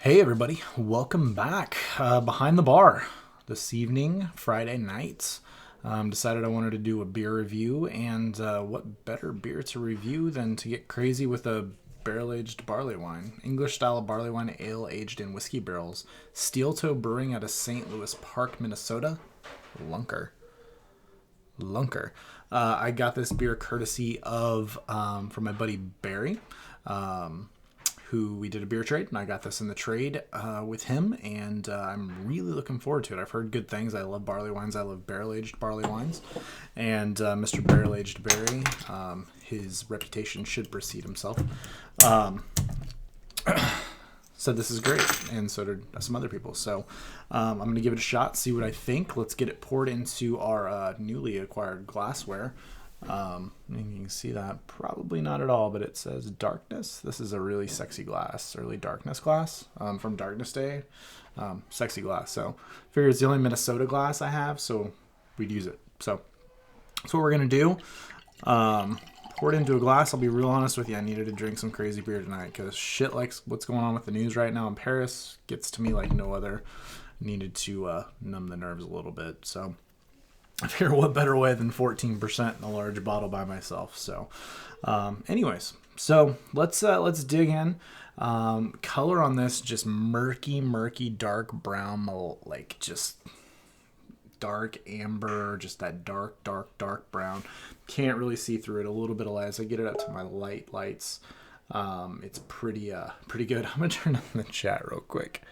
Hey everybody, welcome back. Behind the bar this evening, Friday night. Decided I wanted to do a beer review, and what better beer to review than to get crazy with a barrel-aged barley wine. English style barley wine ale aged in whiskey barrels. Steel Toe Brewing out of St. Louis Park, Minnesota. Lunker. Lunker. I got this beer courtesy of from my buddy Barry. Who we did a beer trade, and I got this in the trade with him, and I'm really looking forward to it. I've heard good things. I love barley wines. I love barrel-aged barley wines, and Mr. BarrelAgedBarry, his reputation should precede himself, said this is great, and so did some other people. So I'm going to give it a shot, see what I think. Let's get it poured into our newly acquired glassware. You can see that probably not at all, but it says darkness. This is a really sexy glass, early darkness glass from Darkness Day. Sexy glass. So figure it's the only Minnesota glass I have, so we'd use it. So that's what we're gonna do. Pour it into a glass. I'll be real honest with you, I needed to drink some crazy beer tonight because shit like what's going on with the news right now in Paris gets to me like no other. Needed to numb the nerves a little bit. So I figure what better way than 14% in a large bottle by myself. So anyways, so let's dig in. Color on this, just murky, dark brown, like just dark amber, just that dark brown. Can't really see through it. A little bit of light as I get it up to my lights. It's pretty good. I'm gonna turn on the chat real quick.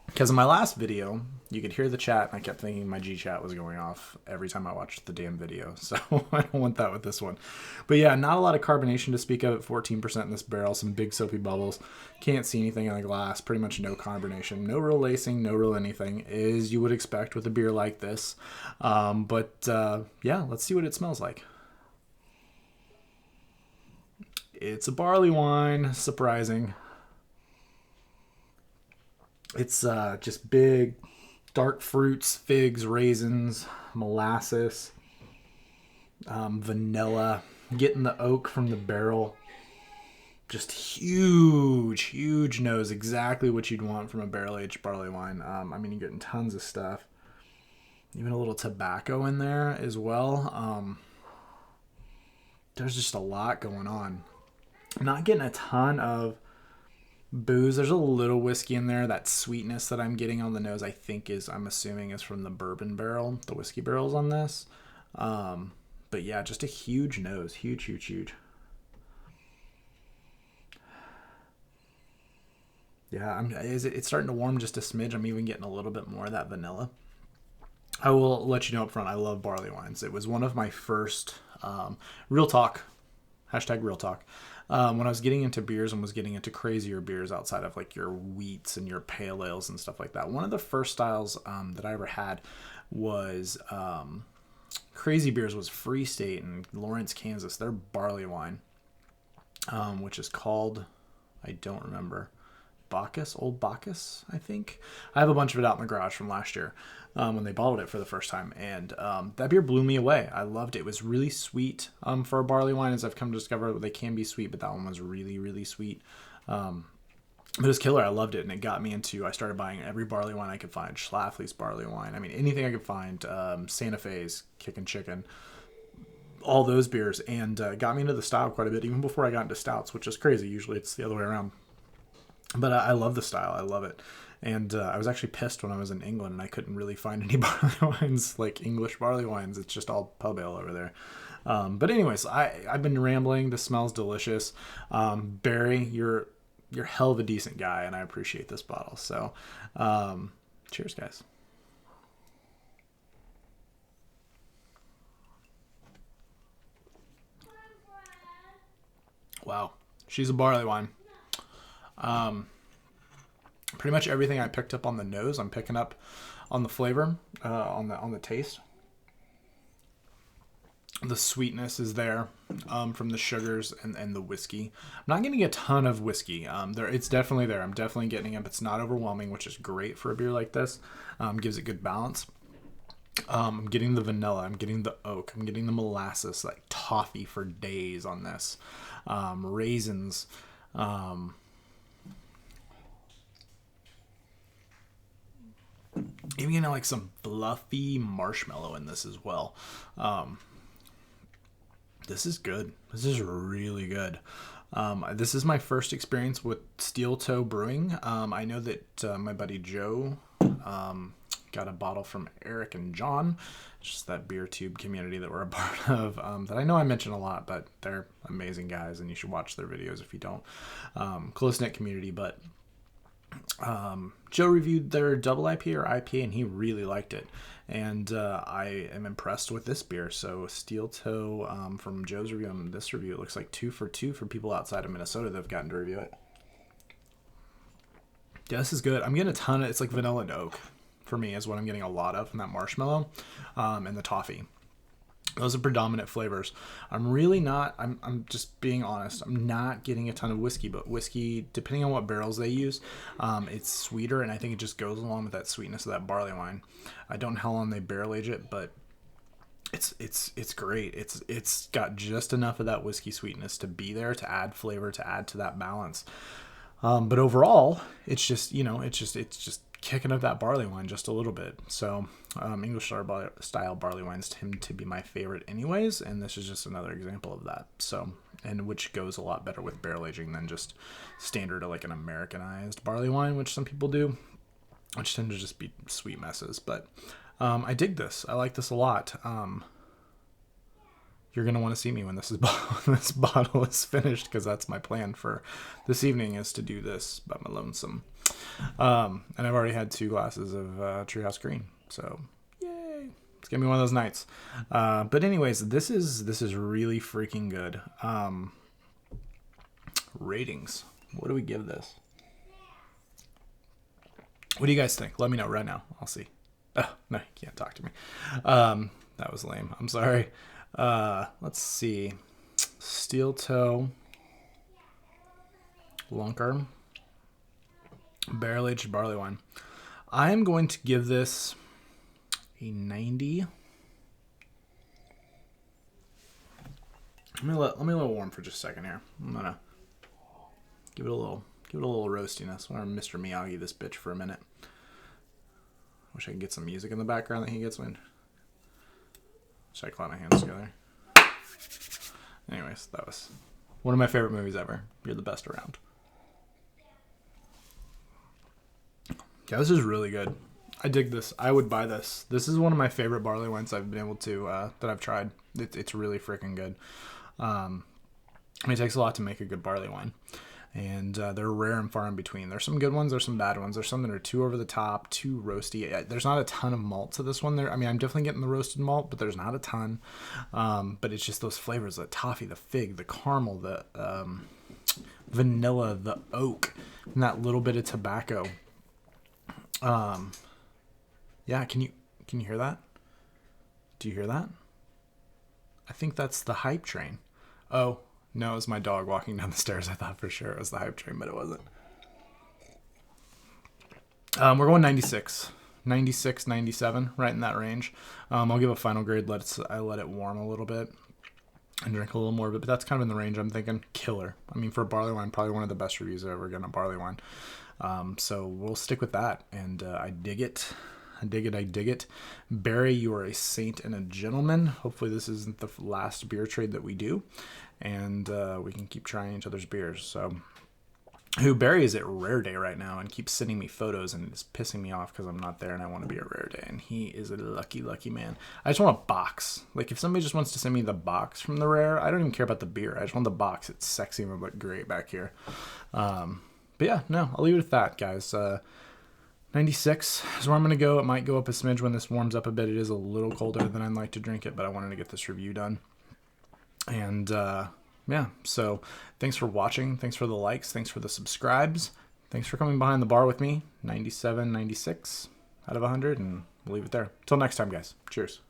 Because in my last video, you could hear the chat, and I kept thinking my G-chat was going off every time I watched the damn video. So I don't want that with this one. But yeah, not a lot of carbonation to speak of at 14% in this barrel. Some big soapy bubbles. Can't see anything in the glass. Pretty much no carbonation. No real lacing, no real anything, as you would expect with a beer like this. Yeah, let's see what it smells like. It's a barley wine. Surprising. It's just big, dark fruits, figs, raisins, molasses, vanilla. Getting the oak from the barrel. Just huge nose. Exactly what you'd want from a barrel-aged barley wine. I mean, you're getting tons of stuff. Even a little tobacco in there as well. There's just a lot going on. I'm not getting a ton of booze. There's a little whiskey in there. That sweetness that I'm getting on the nose, I'm assuming is from the bourbon barrel, the whiskey barrels on this. But yeah, just a huge nose. Huge. Yeah, it's starting to warm just a smidge. I'm even getting a little bit more of that vanilla. I will let you know up front, I love barley wines. It was one of my first, real talk, hashtag real talk. When I was getting into beers and was getting into crazier beers outside of like your wheats and your pale ales and stuff like that, one of the first styles that I ever had was crazy beers was Free State in Lawrence, Kansas. Their barley wine, which is called, I don't remember, Old Bacchus, I think. I have a bunch of it out in the garage from last year when they bottled it for the first time, and that beer blew me away. I loved it. It was really sweet for a barley wine, as I've come to discover. They can be sweet, but that one was really sweet. But it was killer. I loved it, and it got me into, I started buying every barley wine I could find. Schlafly's barley wine. I mean, anything I could find. Santa Fe's, Kickin' Chicken. All those beers, and got me into the style quite a bit, even before I got into stouts, which is crazy. Usually it's the other way around. But I love the style. I love it. And I was actually pissed when I was in England and I couldn't really find any barley wines, like English barley wines. It's just all pub ale over there. But anyways, I've been rambling. This smells delicious. Barry, you're hell of a decent guy, and I appreciate this bottle. So cheers, guys. Wow. She's a barley wine. Pretty much everything I picked up on the nose, I'm picking up on the flavor, on the taste. The sweetness is there from the sugars and the whiskey. I'm not getting a ton of whiskey. It's definitely there. I'm definitely getting it. It's not overwhelming, which is great for a beer like this. Gives it good balance. I'm getting the vanilla. I'm getting the oak. I'm getting the molasses, like toffee for days on this. Raisins. Even getting like some fluffy marshmallow in this as well. This is good. This is really good. This is my first experience with Steel Toe Brewing. I know that my buddy Joe got a bottle from Eric and John, just that beer tube community that we're a part of, that I know I mention a lot, but they're amazing guys and you should watch their videos if you don't. Close-knit community, but Joe reviewed their double IPA or IPA and he really liked it. And I am impressed with this beer. So Steel Toe, from Joe's review and this review, it looks like 2 for 2 for people outside of Minnesota that have gotten to review it. Yeah, this is good. I'm getting a ton of, it's like vanilla and oak for me is what I'm getting a lot of, and that marshmallow and the toffee. Those are predominant flavors. I'm really not, I'm just being honest, I'm not getting a ton of whiskey, but whiskey, depending on what barrels they use, it's sweeter, and I think it just goes along with that sweetness of that barley wine. I don't know how long they barrel age it, but it's great. It's got just enough of that whiskey sweetness to be there, to add flavor, to add to that balance. But overall, it's just, it's just kicking up that barley wine just a little bit. So English style barley wines tend to be my favorite anyways, and this is just another example of that. So, and which goes a lot better with barrel aging than just standard like an Americanized barley wine, which some people do, which tend to just be sweet messes. But I dig this. I like this a lot. You're going to want to see me when this bottle is finished, because that's my plan for this evening, is to do this by my lonesome. And I've already had 2 glasses of Treehouse Green, so yay! It's gonna be one of those nights. But anyways, this is really freaking good. Ratings. What do we give this? What do you guys think? Let me know right now. I'll see. Oh, no, you can't talk to me. That was lame. I'm sorry. Let's see. Steel Toe, Lunker, barrel-aged barley wine. I'm going to give this a 90. Let me let it warm for just a second here. I'm gonna give it a little roastiness. I'm gonna Mr. Miyagi this bitch for a minute. Wish I could get some music in the background that he gets when. Should I clap my hands together? Anyways, that was one of my favorite movies ever. You're the best around. Yeah, this is really good. I dig this. I would buy this. This is one of my favorite barley wines I've been able to, that I've tried. It's really freaking good. It takes a lot to make a good barley wine. And they're rare and far in between. There's some good ones. There's some bad ones. There's some that are too over the top, too roasty. There's not a ton of malt to this one. I mean, I'm definitely getting the roasted malt, but there's not a ton. But it's just those flavors, the toffee, the fig, the caramel, the vanilla, the oak, and that little bit of tobacco. Yeah, can you hear that? Do you hear that? I think that's the hype train. Oh, no, it was my dog walking down the stairs. I thought for sure it was the hype train, but it wasn't. We're going 96, 97, right in that range. I'll give a final grade. I let it warm a little bit and drink a little more of it, but that's kind of in the range I'm thinking. Killer. I mean, for a barley wine, probably one of the best reviews I've ever gotten a barley wine. So we'll stick with that, and I dig it. I dig it. Barry, you are a saint and a gentleman. Hopefully this isn't the last beer trade that we do, and we can keep trying each other's beers. So, Barry is at Rare Day right now and keeps sending me photos, and it's pissing me off because I'm not there and I want to be at Rare Day, and he is a lucky man. I just want a box. Like, if somebody just wants to send me the box from the Rare, I don't even care about the beer. I just want the box. It's sexy and look great back here. But yeah, no, I'll leave it at that, guys. 96 is where I'm going to go. It might go up a smidge when this warms up a bit. It is a little colder than I'd like to drink it, but I wanted to get this review done. And yeah, so thanks for watching. Thanks for the likes. Thanks for the subscribes. Thanks for coming behind the bar with me. 97, 96 out of 100, and we'll leave it there. Till next time, guys. Cheers.